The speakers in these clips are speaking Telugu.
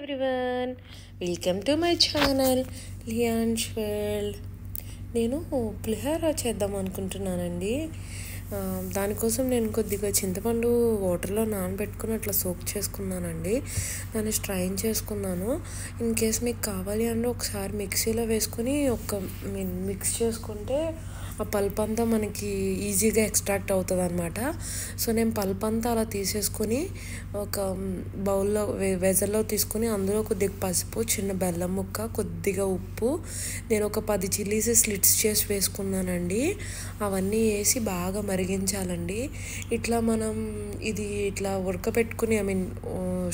Everyone, welcome to my channel Liyans world. నేను పులిహోర చేద్దాం అనుకుంటున్నానండి. దానికోసం నేను కొద్దిగా చింతపండు వాటర్లో నానబెట్టుకుని అట్లా సోక్ చేసుకున్నానండి. దాన్ని స్ట్రైన్ చేసుకున్నాను. ఇన్ కేస్ మీకు కావాలి అంటే ఒకసారి మిక్సీలో వేసుకొని మిక్స్ చేసుకుంటే ఆ పల్ప్ అంతా మనకి ఈజీగా ఎక్స్ట్రాక్ట్ అవుతుంది అనమాట. సో నేను పల్ప్ అంతా అలా తీసేసుకొని ఒక బౌల్లో వెజల్లో తీసుకొని అందులో కొద్దిగా పసుపు, చిన్న బెల్లం ముక్క, కొద్దిగా ఉప్పు, నేను ఒక 10 చిల్లీస్ స్లిట్స్ చేసి వేసుకున్నానండి. అవన్నీ వేసి బాగా మరిగించాలండి. ఇట్లా మనం ఇది ఇట్లా ఉడకపెట్టుకుని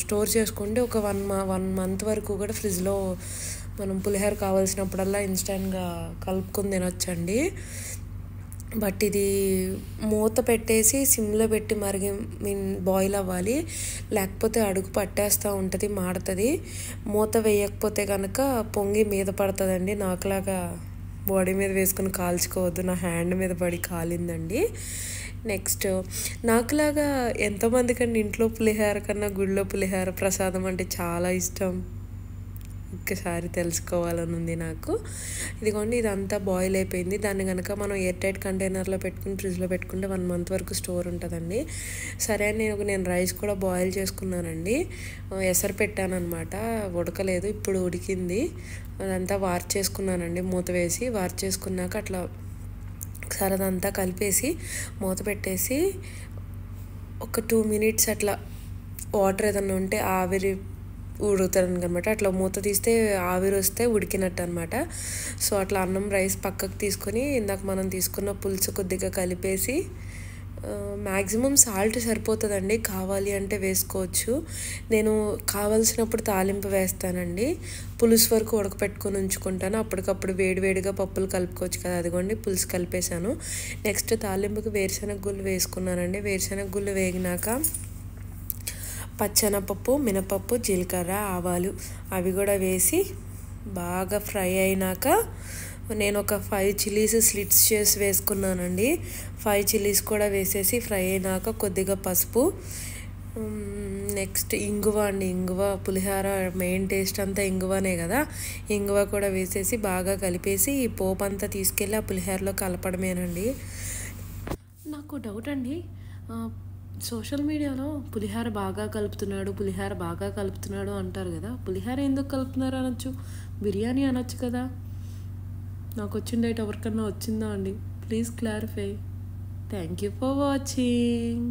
స్టోర్ చేసుకుంటే ఒక 1 మంత్ వరకు కూడా ఫ్రిడ్జ్లో మనం పులిహోర కావాల్సినప్పుడల్లా ఇన్స్టెంట్గా కలుపుకొని తినొచ్చండి. బట్ ఇది మూత పెట్టేసి సిమ్లో పెట్టి బాయిల్ అవ్వాలి, లేకపోతే అడుగు పట్టేస్తూ ఉంటుంది, మాడుతుంది. మూత వేయకపోతే కనుక పొంగి మీద పడుతుందండి. నాకులాగా బాడీ మీద వేసుకొని కాల్చుకోవద్దు, నా హ్యాండ్ మీద పడి కాలిందండి. నెక్స్ట్ నాకులాగా ఎంతమందికండి ఇంట్లో పులిహోర కన్నా గుళ్ళో పులిహోర ప్రసాదం అంటే చాలా ఇష్టం, ఒక్కసారి తెలుసుకోవాలని ఉంది నాకు. ఇదిగోండి, ఇదంతా బాయిల్ అయిపోయింది. దాన్ని కనుక మనం ఎయిర్ టైట్ కంటైనర్లో పెట్టుకుని ఫ్రిడ్జ్లో పెట్టుకుంటే 1 మంత్ వరకు స్టోర్ ఉంటుందండి. సరే అని నేను రైస్ కూడా బాయిల్ చేసుకున్నానండి. ఎసరు పెట్టానమాట, ఉడకలేదు, ఇప్పుడు ఉడికింది. అదంతా చేసుకున్నానండి. మూత వేసి చేసుకున్నాక అట్లా ఒకసారి అదంతా కలిపేసి మూత పెట్టేసి ఒక 2 మినిట్స్ అట్లా వాటర్ ఏదన్నా ఉంటే ఆవిరి ఉడుకుతాను అనమాట. అట్లా మూత తీస్తే ఆవిరి వస్తే ఉడికినట్టు అనమాట. సో అట్లా అన్నం రైస్ పక్కకు తీసుకొని ఇందాక మనం తీసుకున్న పులుసు కొద్దిగా కలిపేసి, మ్యాక్సిమం సాల్ట్ సరిపోతుందండి, కావాలి అంటే వేసుకోవచ్చు. నేను కావాల్సినప్పుడు తాలింపు వేస్తానండి. పులుసు వరకు ఉడకపెట్టుకొని ఉంచుకుంటాను, అప్పటికప్పుడు వేడివేడిగా పప్పులు కలుపుకోవచ్చు కదా. అదిగోండి, పులుసు కలిపేశాను. నెక్స్ట్ తాలింపుకి వేరుశనగ గుళ్ళు వేసుకున్నానండి. వేరుశనగ గుళ్ళు వేగినాక పచ్చెనపప్పు, మినపప్పు, జీలకర్ర, ఆవాలు అవి కూడా వేసి బాగా ఫ్రై అయినాక నేను ఒక 5 చిల్లీస్ స్లిట్స్ చేసి వేసుకున్నానండి. 5 చిల్లీస్ కూడా వేసేసి ఫ్రై అయినాక కొద్దిగా పసుపు, నెక్స్ట్ ఇంగువ అండి. ఇంగువ పులిహోర మెయిన్ టేస్ట్ అంతా ఇంగువనే కదా. ఇంగువ కూడా వేసేసి బాగా కలిపేసి ఈ పోపు అంతా తీసుకెళ్ళి ఆ పులిహోరలో కలపడమేనండి. నాకు డౌట్ అండి, సోషల్ మీడియాలో పులిహోర బాగా కలుపుతున్నాడు అంటారు కదా. పులిహోర ఎందుకు కలుపుతున్నారు అనొచ్చు, బిర్యానీ అనొచ్చు కదా. నాకు వచ్చిన డౌట్ ఎవరికన్నా వచ్చిందా అండి? Please clarify. Thank you for watching.